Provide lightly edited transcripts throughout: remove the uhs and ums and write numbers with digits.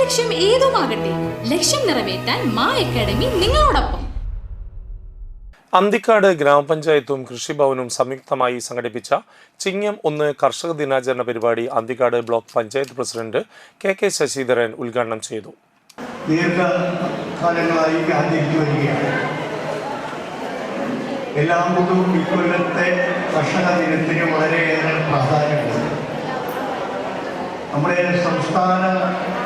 ലക്ഷ്യം ഏതുമാകട്ടെ, ലക്ഷ്യം നിറവേറ്റാൻ മാ അക്കാഡമി നിങ്ങളോടൊപ്പം. അന്തിക്കാട് ഗ്രാമപഞ്ചായത്തും കൃഷിഭവനും സംയുക്തമായി സംഘടിപ്പിച്ച ചിങ്ങം 1 കർഷക ദിനാചരണ പരിപാടി Anthikad block panchayat president K Sasidharan ഉദ്ഘാടനം ചെയ്തു. ദീർഘകാലങ്ങളായി ആചരിച്ചു വരികയാണ്. എല്ലാ കൊണ്ടും ഇക്കൊല്ലത്തെ കർഷക ദിനത്തിന് വളരെയേറെ പ്രാധാന്യമുണ്ട്. നമ്മുടെ സംസ്ഥാന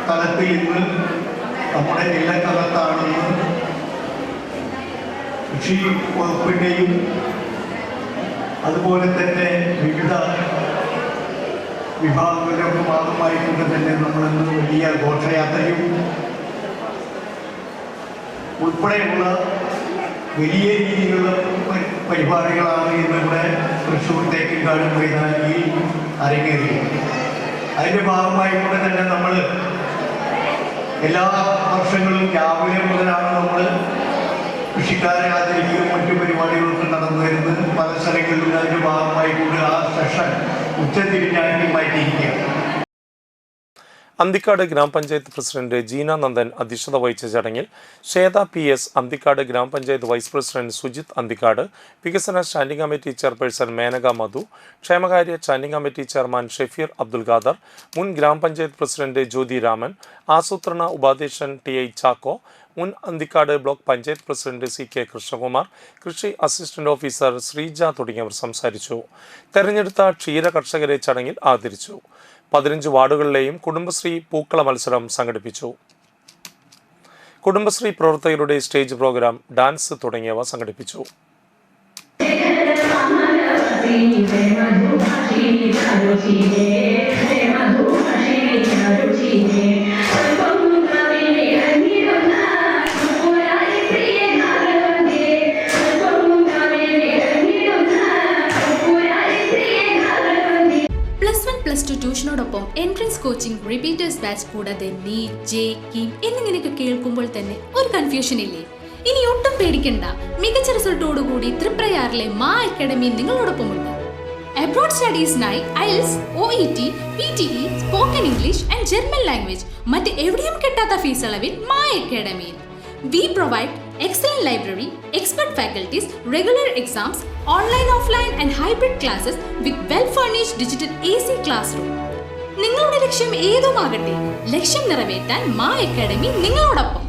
തലത്തിൽ ഇന്ന് നമ്മുടെ ജില്ലക്കകത്താണെന്ന് കൃഷി വകുപ്പിൻ്റെയും അതുപോലെ തന്നെ വിവിധ വിഭാഗങ്ങളുടെ ഭാഗമായിക്കൊണ്ട് തന്നെ നമ്മളിന്ന് വലിയ ഘോഷയാത്രയും ഉൾപ്പെടെയുള്ള വലിയ രീതിയിലുള്ള പരിപാടികളാണ് ഇന്നിവിടെ തൃശ്ശൂർ തേക്കിൻകാട് മൈതാനിയിൽ അരങ്ങേറിയത്. അതിൻ്റെ ഭാഗമായിക്കൊണ്ട് തന്നെ നമ്മൾ എല്ലാ വർഷങ്ങളും രാവിലെ മുതലാണ് നമ്മൾ കൃഷിക്കാരെ ആദരിക്കുകയും മറ്റു പരിപാടികളൊക്കെ നടന്നു വരുന്നത്. പല സ്ഥലങ്ങളിലും അതിൻ്റെ ഭാഗമായിക്കൊണ്ട് ആ സെഷൻ ഉച്ചതിരിഞ്ഞാക്കി മാറ്റിയിരിക്കുകയാണ്. അന്തിക്കാട് ഗ്രാമപഞ്ചായത്ത് പ്രസിഡന്റ് ജീന നന്ദൻ അധ്യക്ഷത വഹിച്ച ചടങ്ങിൽ ശ്വേത PS, അന്തിക്കാട് ഗ്രാമപഞ്ചായത്ത് വൈസ് പ്രസിഡന്റ് സുജിത് അന്തിക്കാട്, വികസന സ്റ്റാൻഡിംഗ് കമ്മിറ്റി ചെയർപേഴ്സൺ മേനക മധു, ക്ഷേമകാര്യ standing committee chairman Shefeer Abdul Khader, മുൻ ഗ്രാമപഞ്ചായത്ത് പ്രസിഡന്റ് ജ്യോതി രാമൻ, ആസൂത്രണ ഉപാധ്യക്ഷൻ TI ചാക്കോ, മുൻ Anthikad block panchayat president CK Krishnakumar, കൃഷി അസിസ്റ്റന്റ് ഓഫീസർ ശ്രീജ തുടങ്ങിയവർ സംസാരിച്ചു. തെരഞ്ഞെടുത്ത ക്ഷീര കർഷകരെ ചടങ്ങിൽ ആദരിച്ചു. 15 വാർഡുകളിലെയും കുടുംബശ്രീ പൂക്കള മത്സരം സംഘടിപ്പിച്ചു. കുടുംബശ്രീ പ്രവർത്തകരുടെ സ്റ്റേജ് പ്രോഗ്രാം, ഡാൻസ് തുടങ്ങിയവ സംഘടിപ്പിച്ചു. +1, +2 ട്യൂഷനോടൊപ്പം എൻട്രൻസ് കോച്ചിങ്, റിപ്പീറ്റേഴ്സ് ബാച്ച് കൂടാതെ നീറ്റ്, JEE എന്നിങ്ങനെയൊക്കെ കേൾക്കുമ്പോൾ തന്നെ ഒരു കൺഫ്യൂഷൻ ഇല്ലേ? ഇനി ഒട്ടും പേടിക്കണ്ട. മികച്ച റിസൾട്ടോടുകൂടി തൃപ്രയാറിലെ മാ അക്കാഡമി നിങ്ങളോടൊപ്പമുണ്ട്. അബ്രോഡ് സ്റ്റഡീസിനായി IELTS, OET, PTE, spoken English and German language മറ്റ് എവിടെയും കിട്ടാത്ത ഫീസ് അളവിൽ മാ അക്കാഡമിയിൽ. We provide excellent library, expert faculties, regular exams, online, offline and hybrid classes with well-furnished digital AC classroom. നിങ്ങളുടെ ലക്ഷ്യം ഏതുമാകട്ടെ, ലക്ഷ്യം നിറവേറ്റാൻ മാ അക്കാഡമി നിങ്ങളോടൊപ്പം.